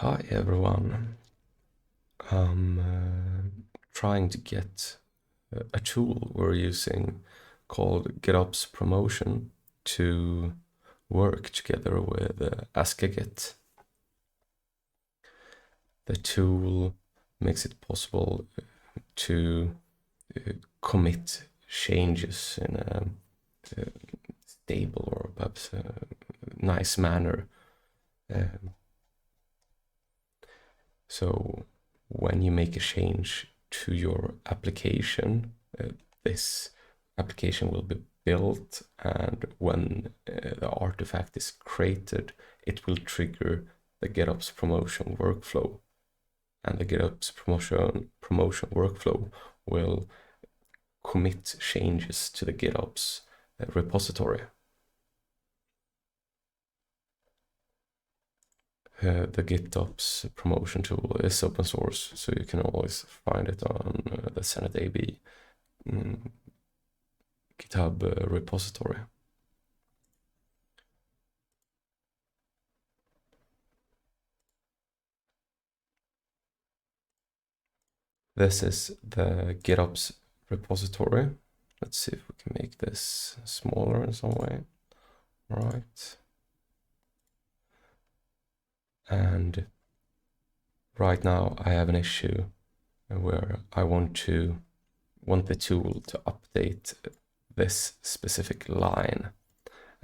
Hi everyone. I'm trying to get a tool we're using called gitops-promotion to work together with azcagit. The tool makes it possible to commit changes in a stable or perhaps a nice manner. So when you make a change to your application, this application will be built, and when the artifact is created, it will trigger the gitops-promotion workflow. And the gitops-promotion workflow will commit changes to the GitOps repository. The GitOps promotion tool is open source, so you can always find it on the senetAB GitHub repository. This is the GitOps repository. Let's see if we can make this smaller in some way. All right. And right now I have an issue where I want the tool to update this specific line,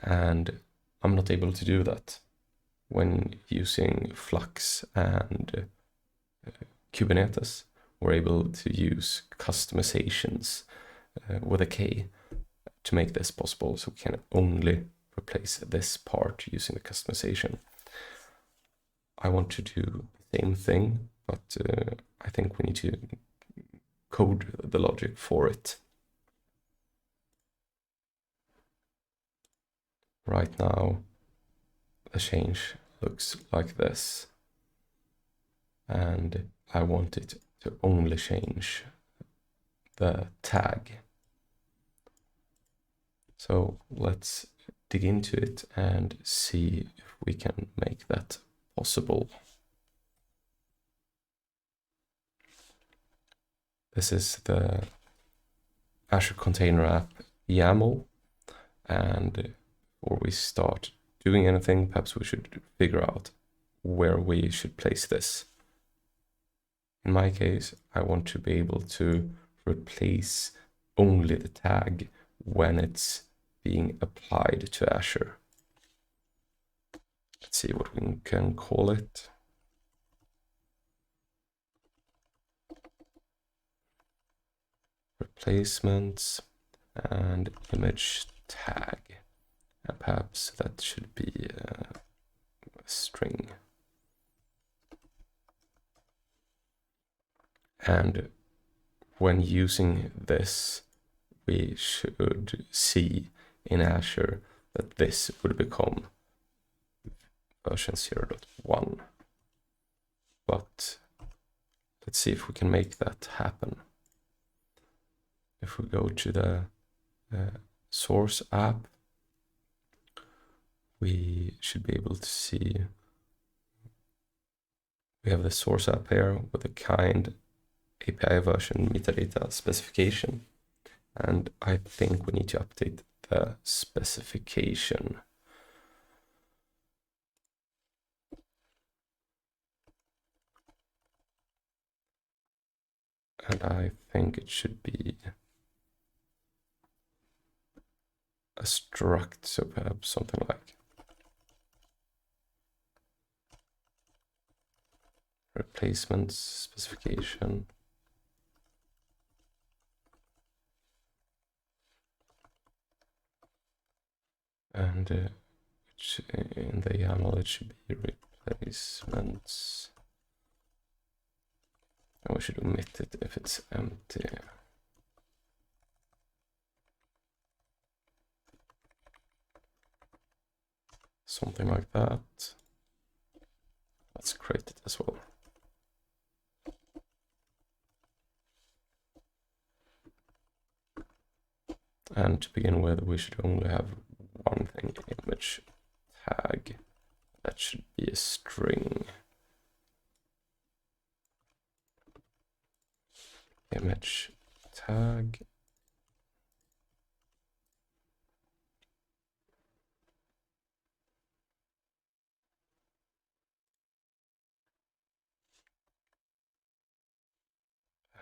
and I'm not able to do that when using Flux and Kubernetes. We're able to use customizations with a K to make this possible, so we can only replace this part using the customization. I want to do the same thing, but I think we need to code the logic for it. Right now, the change looks like this, and I want it to only change the tag. So let's dig into it and see if we can make that possible. This is the Azure Container App YAML, and before we start doing anything, perhaps we should figure out where we should place this. In my case, I want to be able to replace only the tag when it's being applied to Azure. Let's see what we can call it. Replacements and image tag. And perhaps that should be a string. And when using this, we should see in Azure that this would become version 0.1. But let's see if we can make that happen. If we go to the source app, we should be able to see we have the source app here with the kind API version metadata specification, and I think we need to update the specification. And I think it should be a struct, so perhaps something like replacements specification. And in the YAML it should be replacements. And we should omit it if it's empty. Something like that. Let's create it as well. And to begin with, we should only have one thing, image tag. That should be a string. image tag.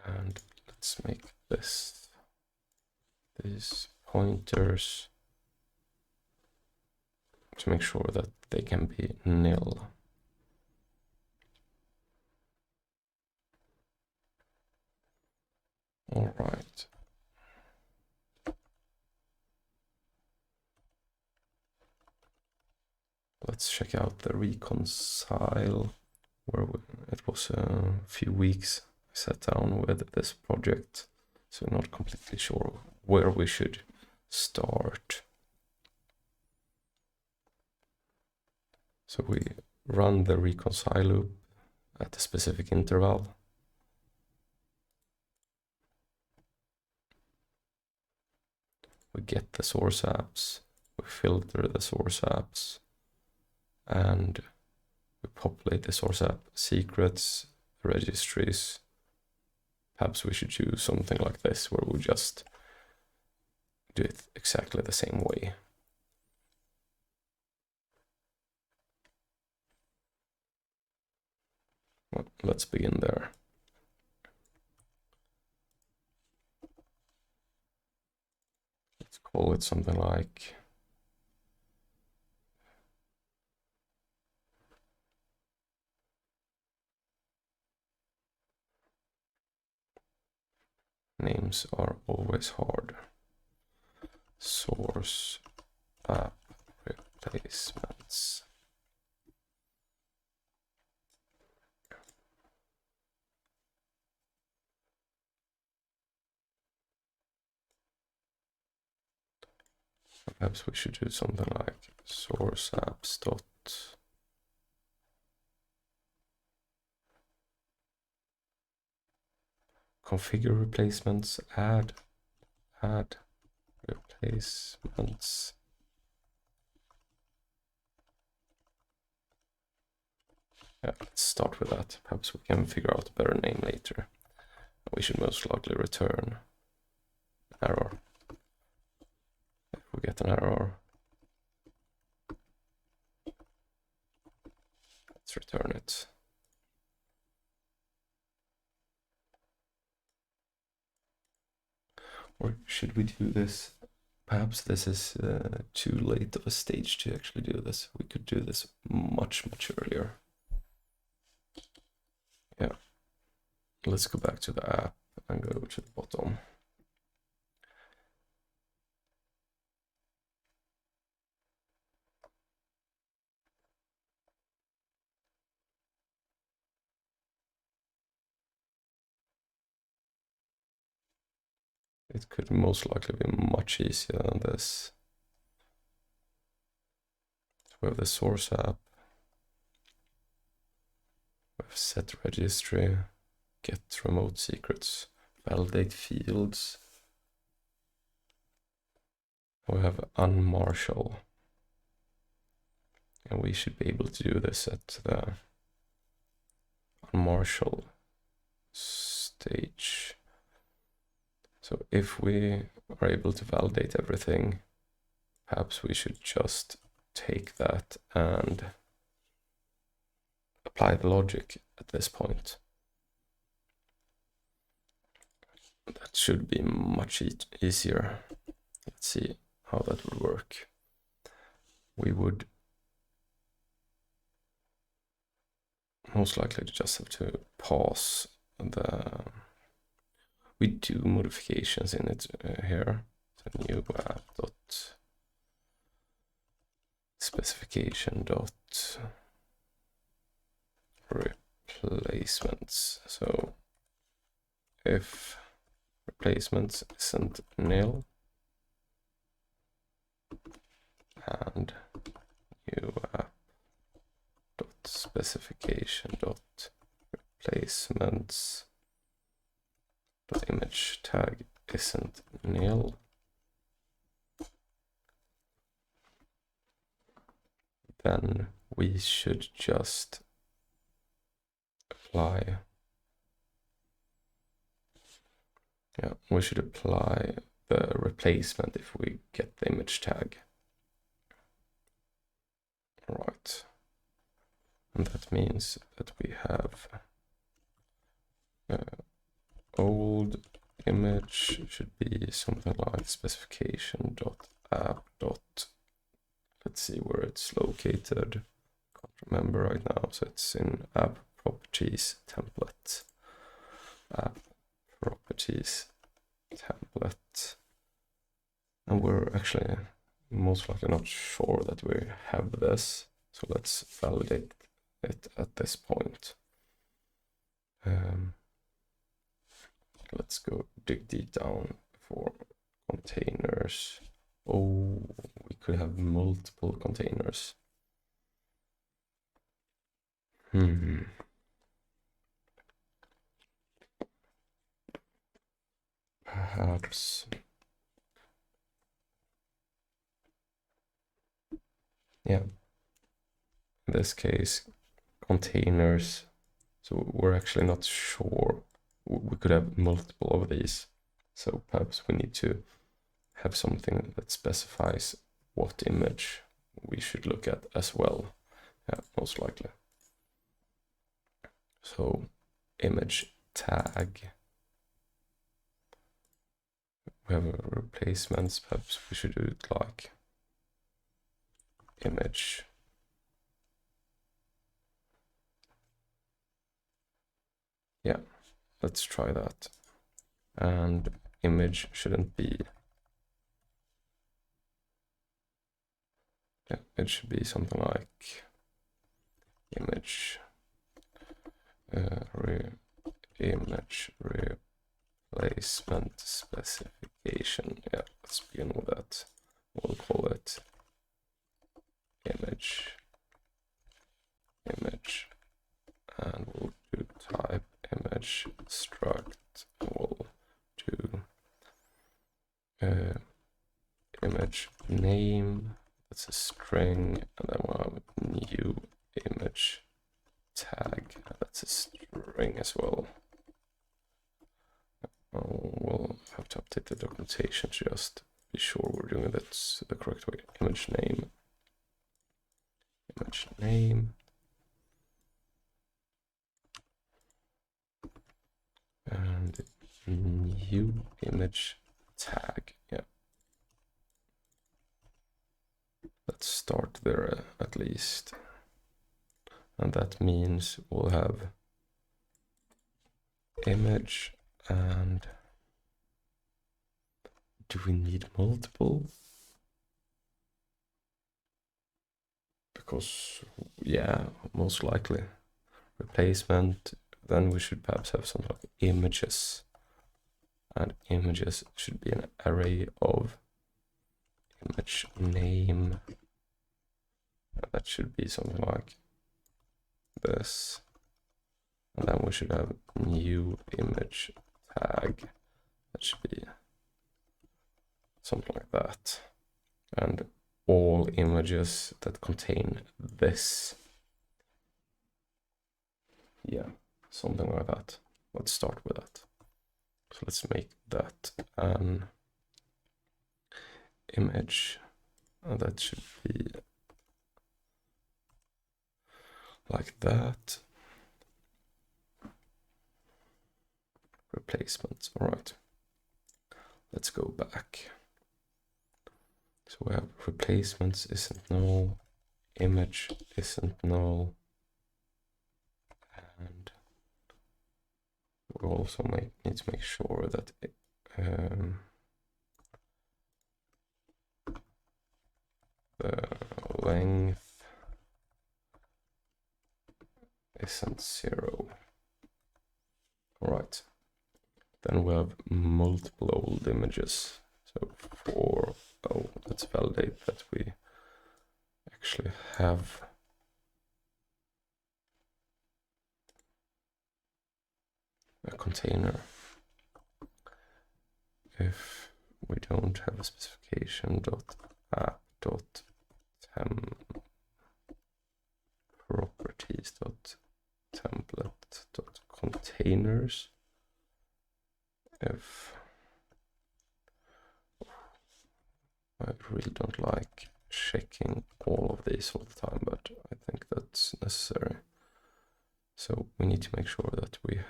And let's make these pointers to make sure that they can be nil. All right. Let's check out the reconcile, where it was a few weeks I sat down with this project, so I'm not completely sure where we should start. So we run the reconcile loop at a specific interval. We get the source apps, we filter the source apps, and we populate the source app secrets, registries. Perhaps we should choose something like this, where we just do it exactly the same way. Well, let's begin there. Let's call it something like names are always hard. Source app replacements. Perhaps we should do something like source apps dot configure replacements, add replacements. Yeah, let's start with that. Perhaps we can figure out a better name later. We should most likely return an error. If we get an error, let's return it. Or should we do this? Perhaps this is too late of a stage to actually do this. We could do this much earlier. Yeah. Let's go back to the app and go to the bottom. It could most likely be much easier than this. So we have the source app. We have set registry, get remote secrets, validate fields. We have unmarshal. And we should be able to do this at the unmarshal stage. So if we are able to validate everything, perhaps we should just take that and apply the logic at this point. That should be much easier. Let's see how that would work. We would most likely just have to pause the... We do modifications in it here. So new app dot specification dot replacements. So if replacements isn't nil and new app dot specification dot replacements dot image tag isn't nil, then we should just apply Yeah, we should apply the replacement if we get the image tag. Right. And that means that we have old image should be something like specification.app. Let's see where it's located. Can't remember right now. So it's in app properties template. App properties template. And we're actually most likely not sure that we have this. So let's validate it at this point. Let's go dig deep down for containers. Oh, we could have multiple containers. Perhaps. Yeah. In this case, containers. So we're actually not sure. We could have multiple of these. So perhaps we need to have something that specifies what image we should look at as well. Yeah, most likely. So image tag. We have a replacements. Perhaps we should do it like image. Yeah, let's try that. And image shouldn't be. Yeah, it should be something like image image replacement specification. Yeah, let's begin with that. We'll call it image, and we'll do type image struct. We'll do image name. That's a string, and then we'll have new image tag. That's a string as well. We'll have to update the documentation to just be sure we're doing it the correct way. Image name, and new image tag. Yeah. Let's start there at least. And that means we'll have image, and do we need multiple? Because, yeah, most likely. Replacement, then we should perhaps have some like images. And images should be an array of image name. That should be something like this. And then we should have new image tag. That should be something like that. And all images that contain this. Yeah, something like that. Let's start with that. So let's make that an image. And that should be like that. Replacements. All right. Let's go back. So we have replacements isn't null, image isn't null, and we also need to make sure that the length isn't 0. All right. Then we have multiple old images. So let's validate that we actually have a container. If we don't have a specification .app.temp properties.template.containers, if I really don't like checking all of these all the time, but I think that's necessary. So we need to make sure that we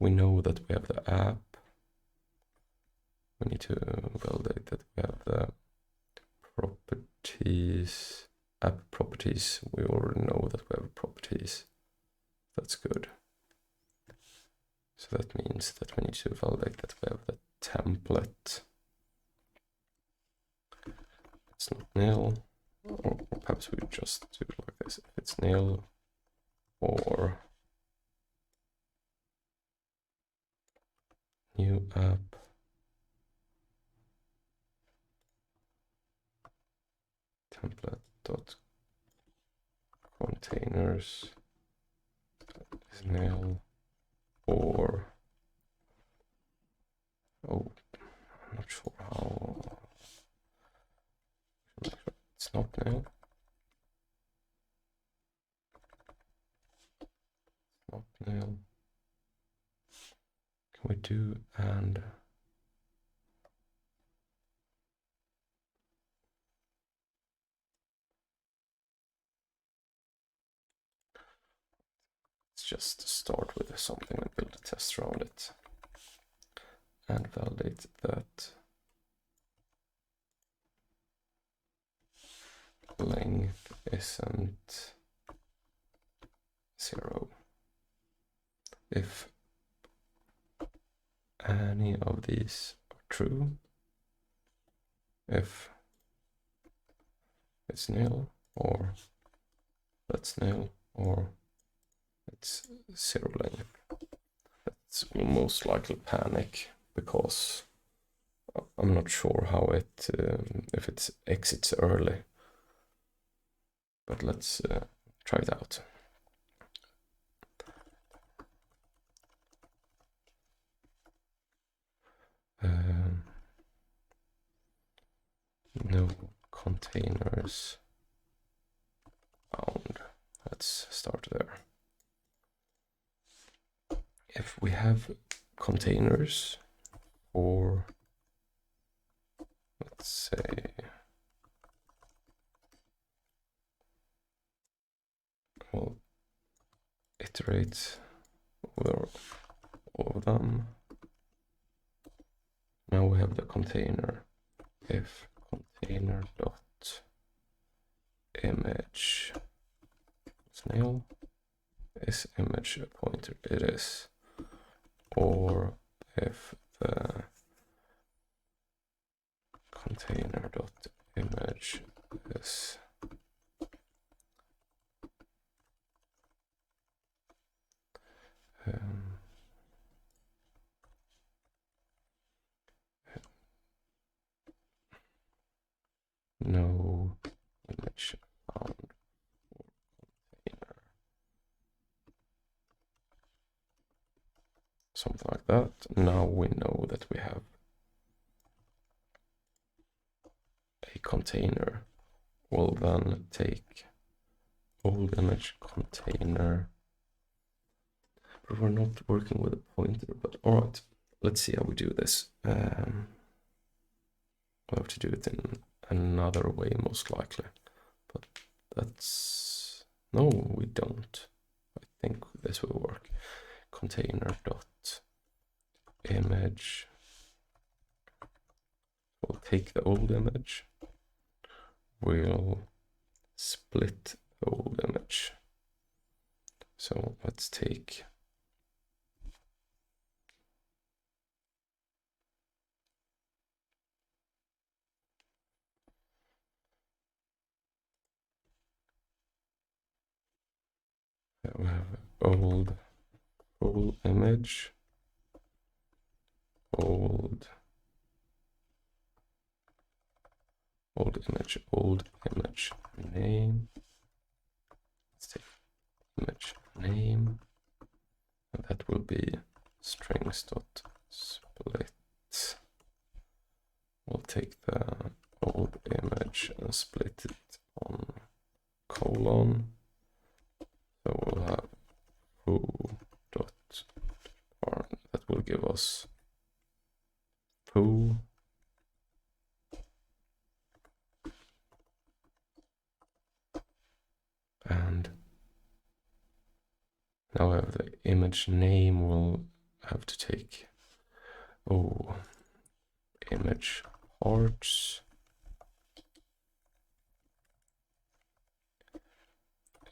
know that we have the app. We need to validate that we have the properties, app properties. We already know that we have properties. That's good. So that means that we need to validate that we have the template. It's not nil, or perhaps we just do it like this. If it's nil, or new app, template dot containers is nil, or I'm not sure how. It's not nil. Not nil. Can we do and let's just start with something and build a test around it and validate that length isn't 0. If any of these are true, if it's nil, or that's nil, or it's 0 length, that's will most likely panic, because I'm not sure how it if it exits early. But let's try it out. No containers found. Let's start there. If we have containers for, let's say, we'll iterate over all of them. Now we have the container. If container dot image is nil, is image a pointer? It is. Or if the container dot image is no image found for container, something like that. Now we know that we have a container. We'll then take old image container, but we're not working with a pointer. But all right, let's see how we do this. We'll have to do it in another way, most likely, but that's, no, we don't. I think this will work. Container dot image, we'll take the old image, we'll split the old image. So let's take we have old full image, old image name. Let's take image name, and that will be strings dot split. We'll take the old image and split it on colon. So we'll have foo dot that will give us And now I have the image name. We'll have to take, image parts.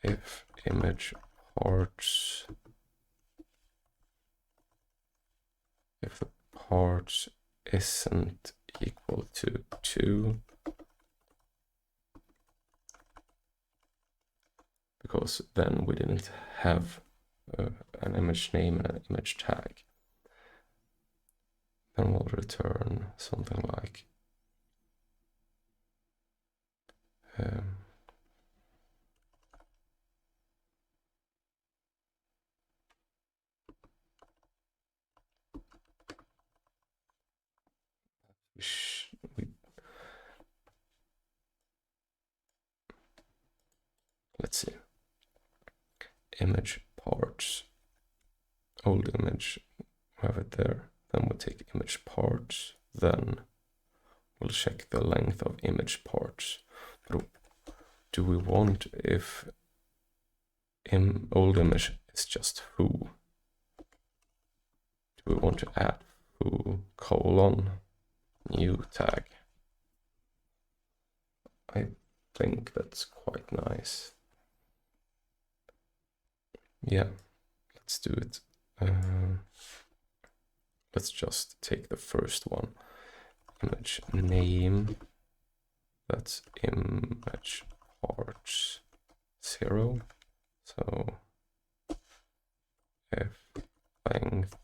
If image parts, if the parts isn't equal to 2, because then we didn't have an image name and an image tag, then we'll return something like let's see, image parts, old image, we have it there. Then we'll take image parts, then we'll check the length of image parts. But do we want, if old image is just foo, do we want to add foo : new tag? I think that's quite nice. Yeah, let's do it. Let's just take the first one, image name, that's image parts 0. So if length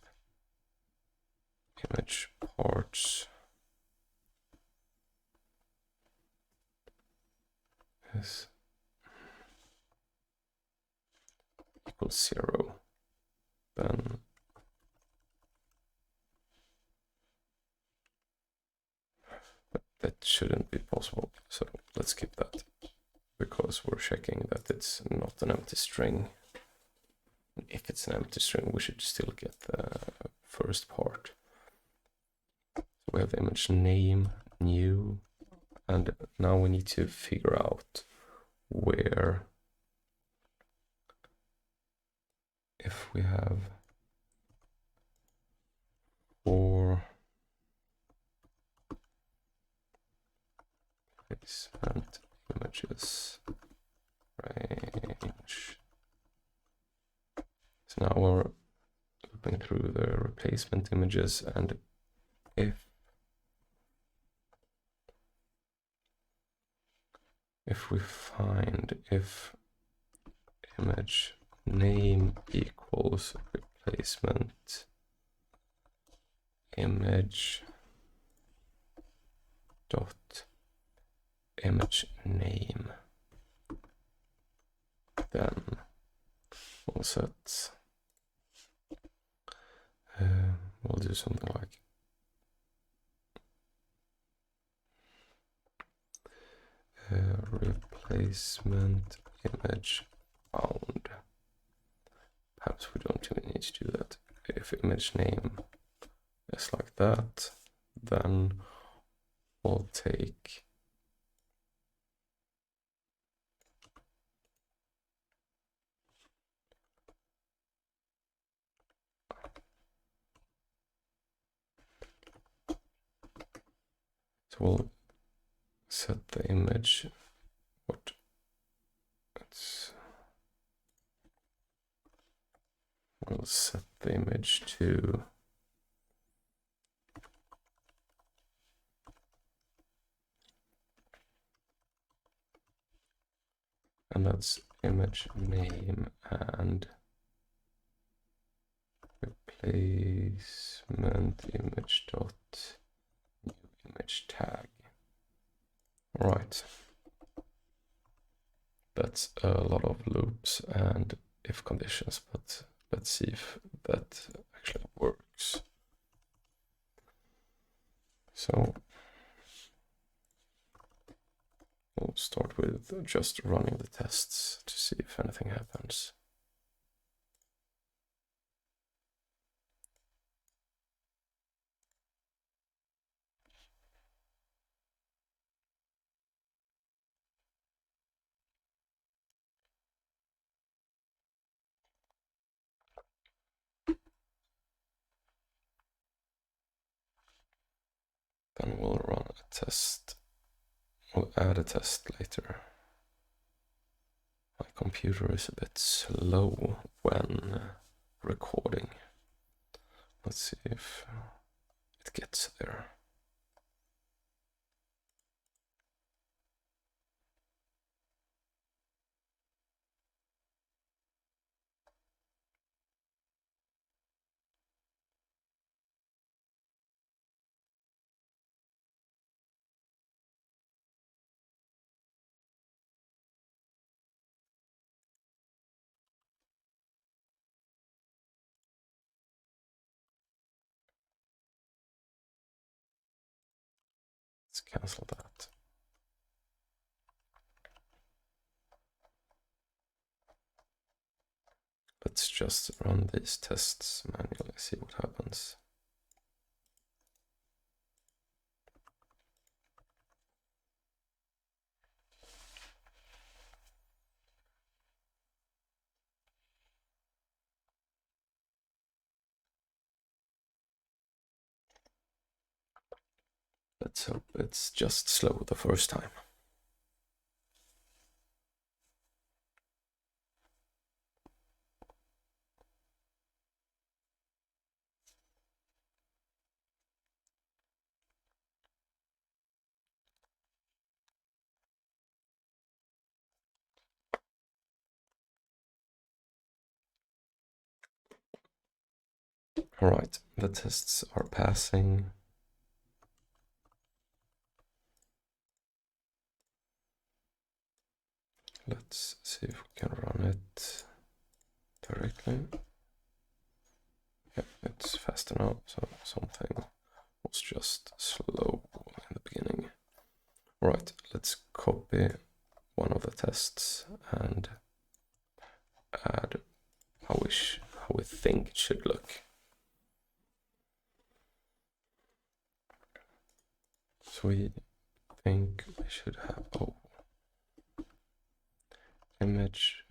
image parts is equals 0, then that shouldn't be possible. So let's skip that, because we're checking that it's not an empty string. If it's an empty string, we should still get the first part. So we have the image name, new, and now we need to figure out where, if we have 4 placement images range. So now we're looping through the replacement images, and if we find if image name equals replacement image dot image name, then we'll set, we'll do something like replacement image found. Perhaps we don't even need to do that. If image name is like that, then we'll take so we'll set the image, we'll set the image to and that's image name and replacement image dot new image tag. All right, that's a lot of loops and if conditions, but let's see if that actually works. So we'll start with just running the tests to see if anything happens. Then we'll run a test. We'll add a test later. My computer is a bit slow when recording. Let's see if it gets there. Let's cancel that. Let's just run these tests manually, see what happens. Let's hope it's just slow the first time. All right, the tests are passing. Let's see if we can run it directly. Yeah, it's fast enough, so something was just slow in the beginning. All right, let's copy one of the tests and add how we think it should look. So we think we should have image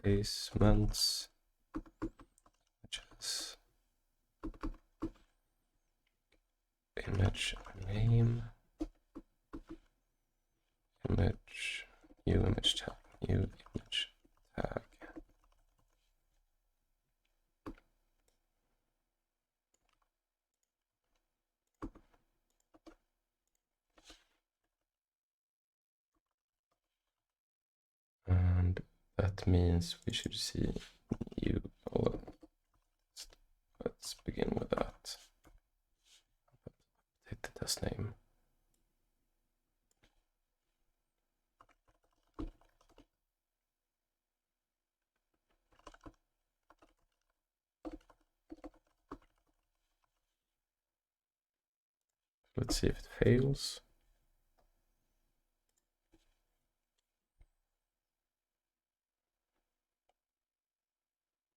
replacements, images, image name, image, new image tag, new image tag. And that means we should see new. Let's begin with that. Hit the test name. Let's see if it fails.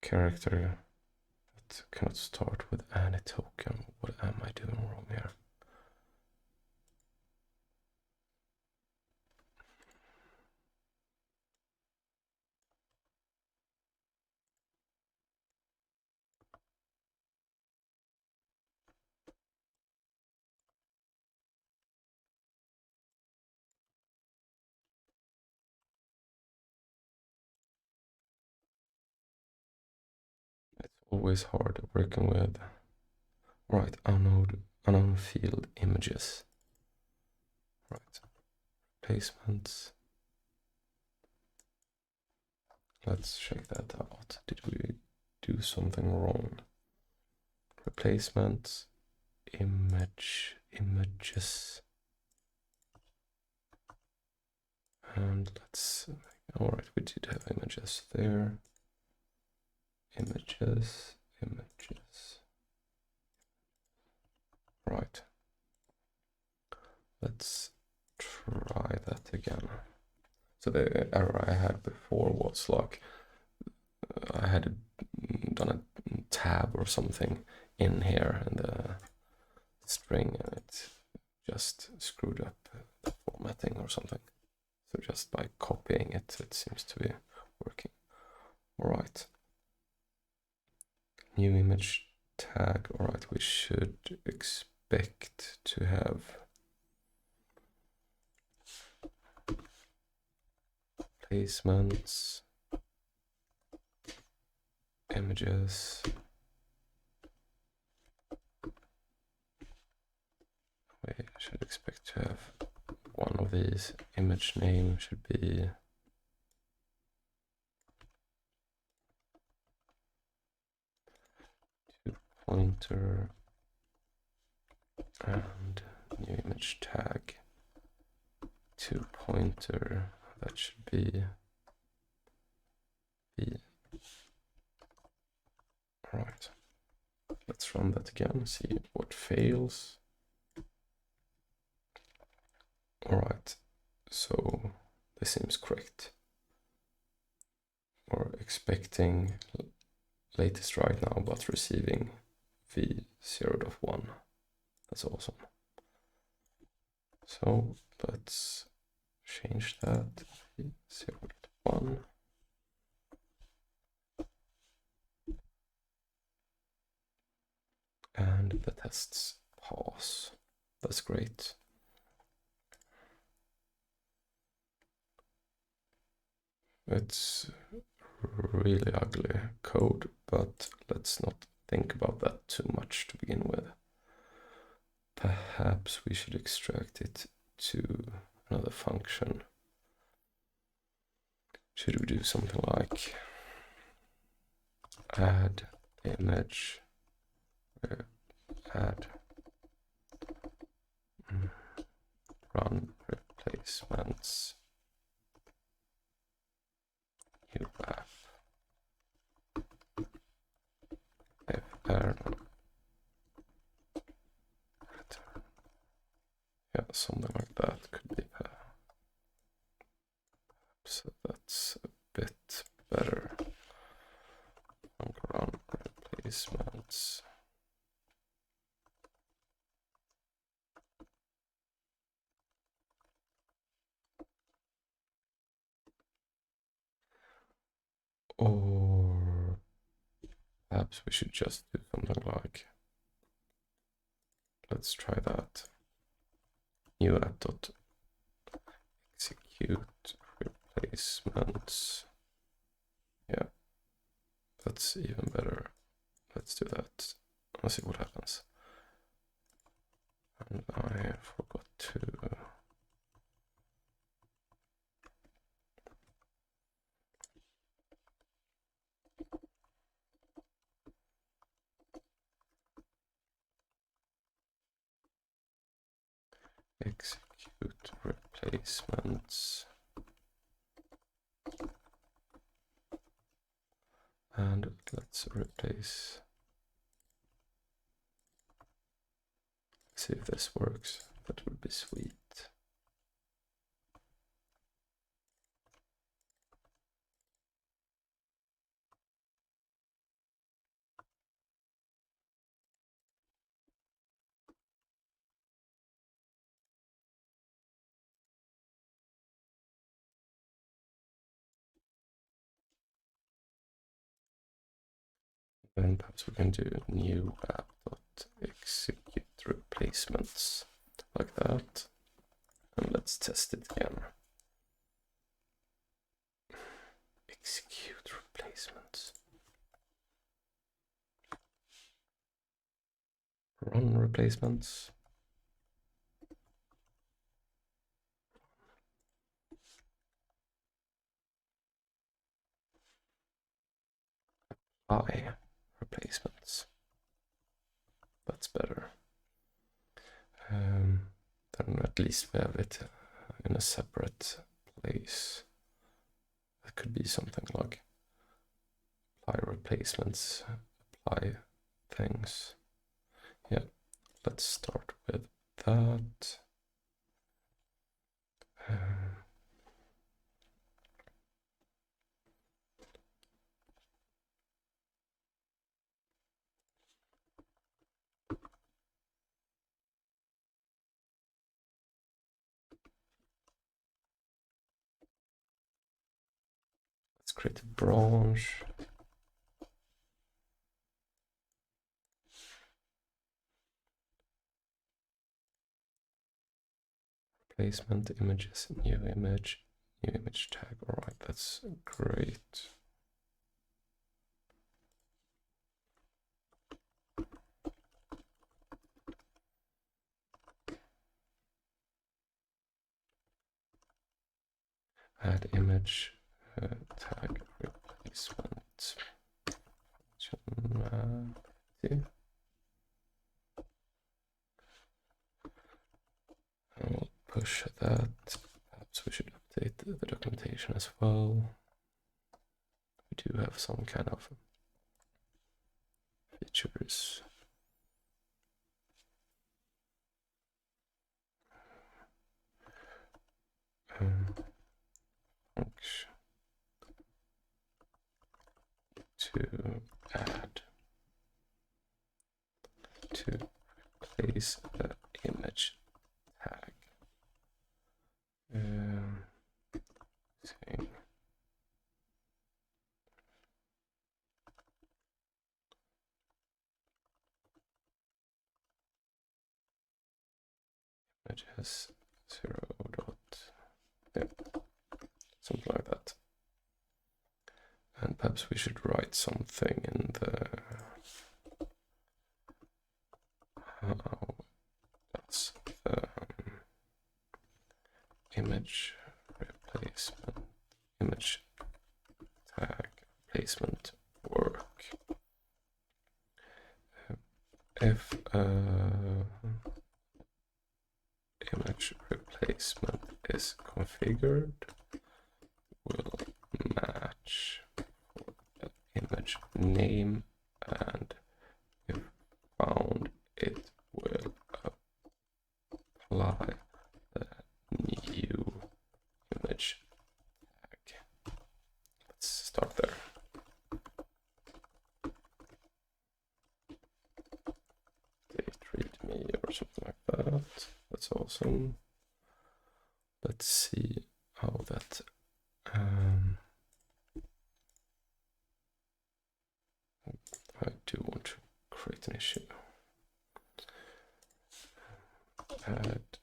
Character that cannot start with any token. What am I doing wrong here? It's always hard working with. Right, unknown field images. Right, placements. Let's check that out. Did we do something wrong? Replacements, images. And let's, all right, we did have images there. Images. Right. Let's try that again. So the error I had before was like I had done a tab or something in here in the string and it just screwed up the formatting or something. So just by copying it, it seems to be working. All right. New image tag. All right, we should expect expect to have placements, images, we should expect to have one of these. Image name should be pointer and new image tag to pointer. That should be right. Let's run that again, see what fails. All right, so this seems correct. We're expecting latest right now, but receiving v0.1. That's awesome. So let's change that v0.1. And the tests pass. That's great. It's really ugly code, but let's not think about that too much to begin with. Perhaps we should extract it to another function. Should we do something like add image, add run replacements, new app, if error, return. Yeah, something like that could be so that's a bit better. Run replacements. Or perhaps we should just do something like, let's try that. New app dot execute replacements. Yeah, that's even better. Let's do that. Let's see what happens. And I forgot to execute replacements. And let's replace. See if this works. That would be sweet. Then perhaps we can do new app.execute replacements like that. And let's test it again. Execute replacements. Run replacements. Apply replacements. That's better. Then at least we have it in a separate place. It could be something like apply replacements, apply things. Yeah, let's start with that. Let's create a branch. replacement images, new image tag. All right, that's great. Add image tag replacement. I'll push that. Perhaps we should update the documentation as well. We do have some kind of features. Function to add to replace the image tag. Saying image has 0 dot, yeah, something like that. And perhaps we should write something in the how does the image replacement, image tag replacement work. If image replacement is configured, will match for the image name, and if found, it will apply the new image tag. Let's start there. Date readme or something like that. That's awesome. Let's see how that I do want to create an issue. Add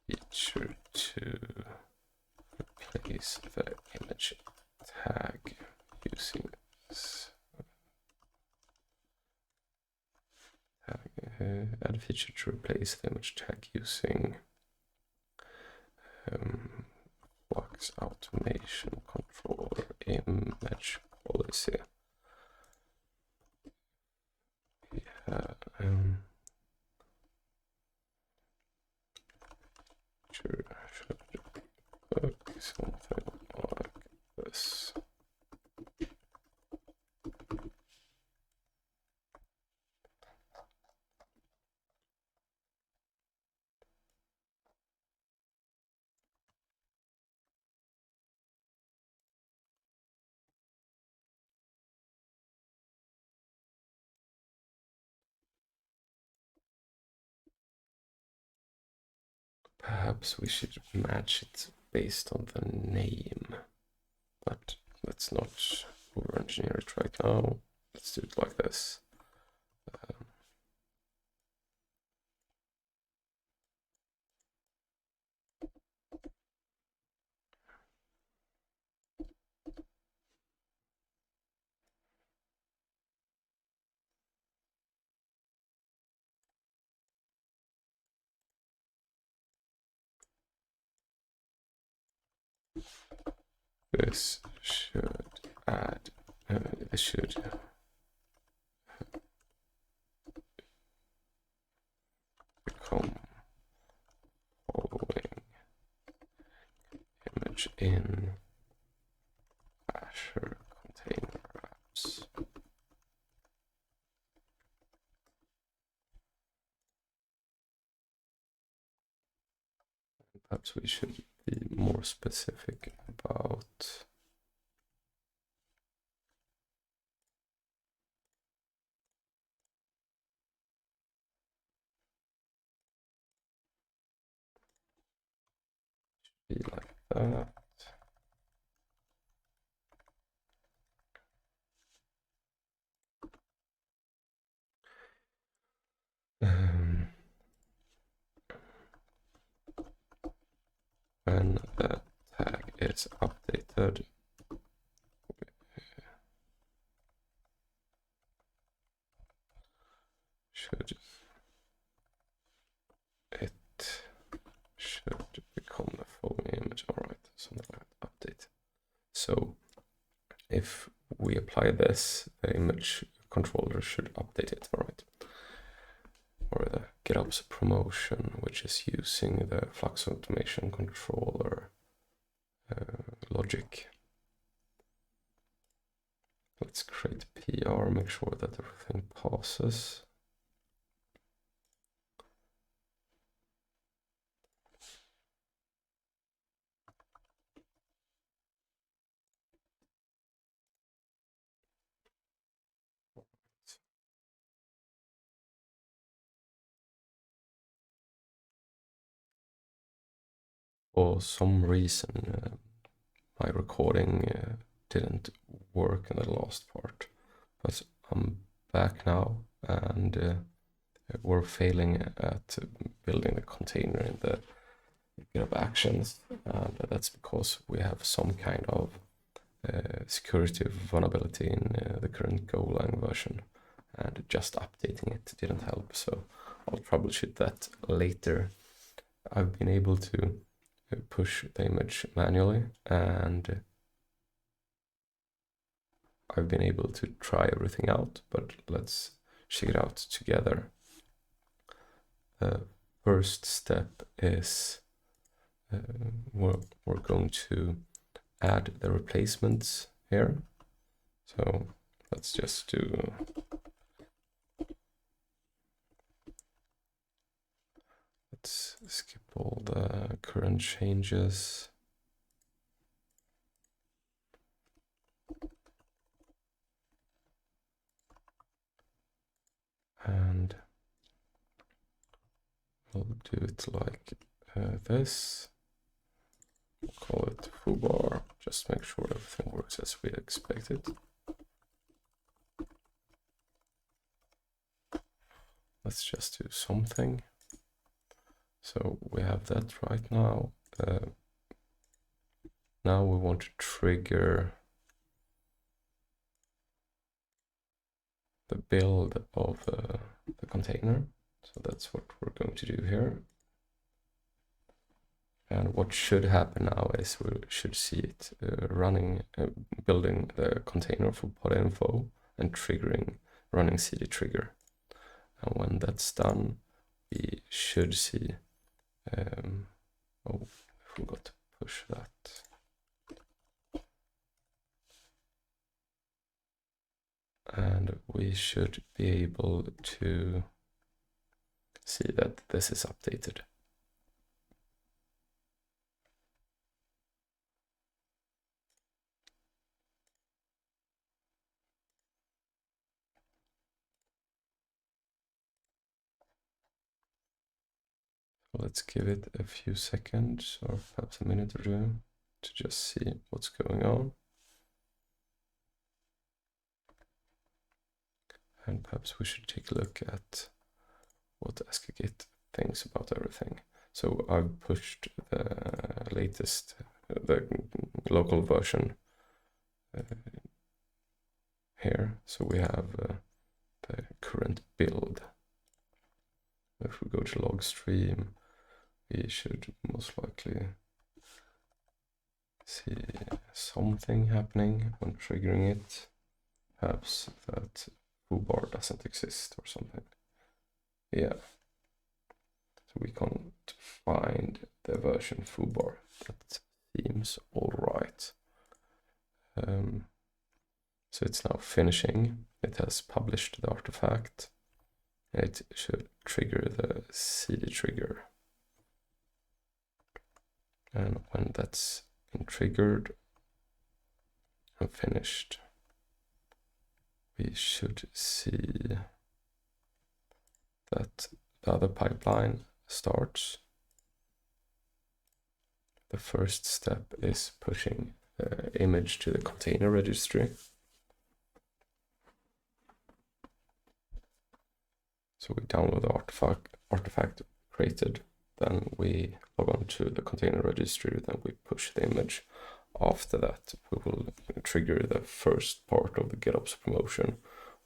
feature to replace the image tag using this tag. Add feature to replace the image tag using flux automation controller image policy. Should look something like this. Perhaps we should match it based on the name, but let's not over engineer it right now. Let's do it like this. This should add, this should become following image in Azure container apps. Perhaps we should be more specific about be like that. is updated, it should become the following image. All right, something like that, update. So if we apply this, the image controller should update it, all right? Or the gitops-promotion, which is using the flux automation controller logic. Let's create PR, make sure that everything passes. For some reason, my recording didn't work in the last part, but I'm back now, and we're failing at building the container in the GitHub Actions, and that's because we have some kind of security vulnerability in the current Golang version, and just updating it didn't help, so I'll troubleshoot that later. I've been able to push the image manually, and I've been able to try everything out, but let's check it out together. The first step is we're going to add the replacements here. So let's just do let's skip all the current changes. And we'll do it like this. We'll call it foobar, just make sure everything works as we expected. Let's just do something. So we have that right now. Now we want to trigger the build of the container. So that's what we're going to do here. And what should happen now is we should see it building the container for pod info and running cd trigger. And when that's done, we should see, oh, I forgot to push that. And we should be able to see that this is updated. Let's give it a few seconds, or perhaps a minute or two, to just see what's going on. And perhaps we should take a look at what azcagit thinks about everything. So I've pushed the latest, the local version here. So we have the current build. If we go to log stream, we should most likely see something happening when triggering it. Perhaps that foobar doesn't exist or something. Yeah. So we can't find the version foobar. That seems all right. So it's now finishing. It has published the artifact. It should trigger the cd trigger. And when that's been triggered and finished, we should see that the other pipeline starts. The first step is pushing the image to the container registry. So we download the artifact created, then we log on to the container registry, then we push the image. after that, we will trigger the first part of the gitops-promotion,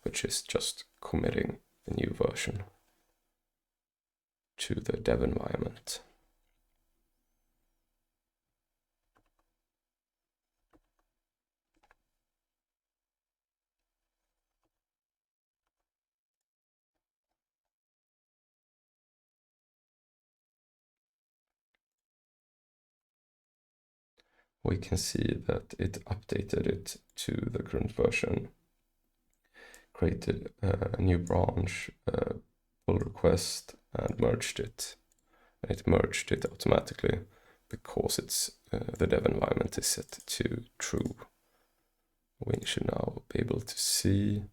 which is just committing the new version to the dev environment. We can see that it updated it to the current version, created a new branch, pull request, and merged it. And it merged it automatically because it's the dev environment is set to true. We should now be able to see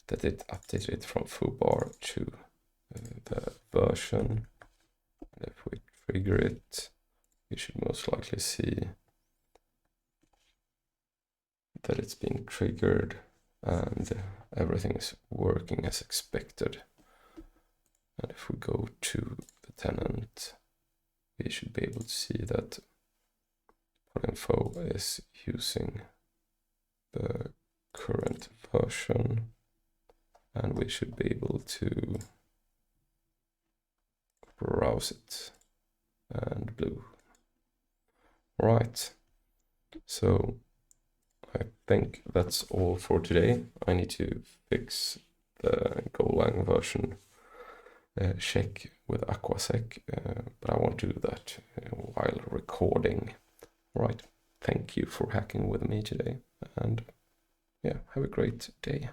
that it updated it from foobar to the version. And if we trigger it, you should most likely see that it's being triggered and everything is working as expected. And if we go to the tenant, we should be able to see that info is using the current version, and we should be able to browse it, and blue. Right, so I think that's all for today. I need to fix the Golang version check with aquasec, but I won't do that while recording. Right, thank you for hacking with me today, and yeah, have a great day.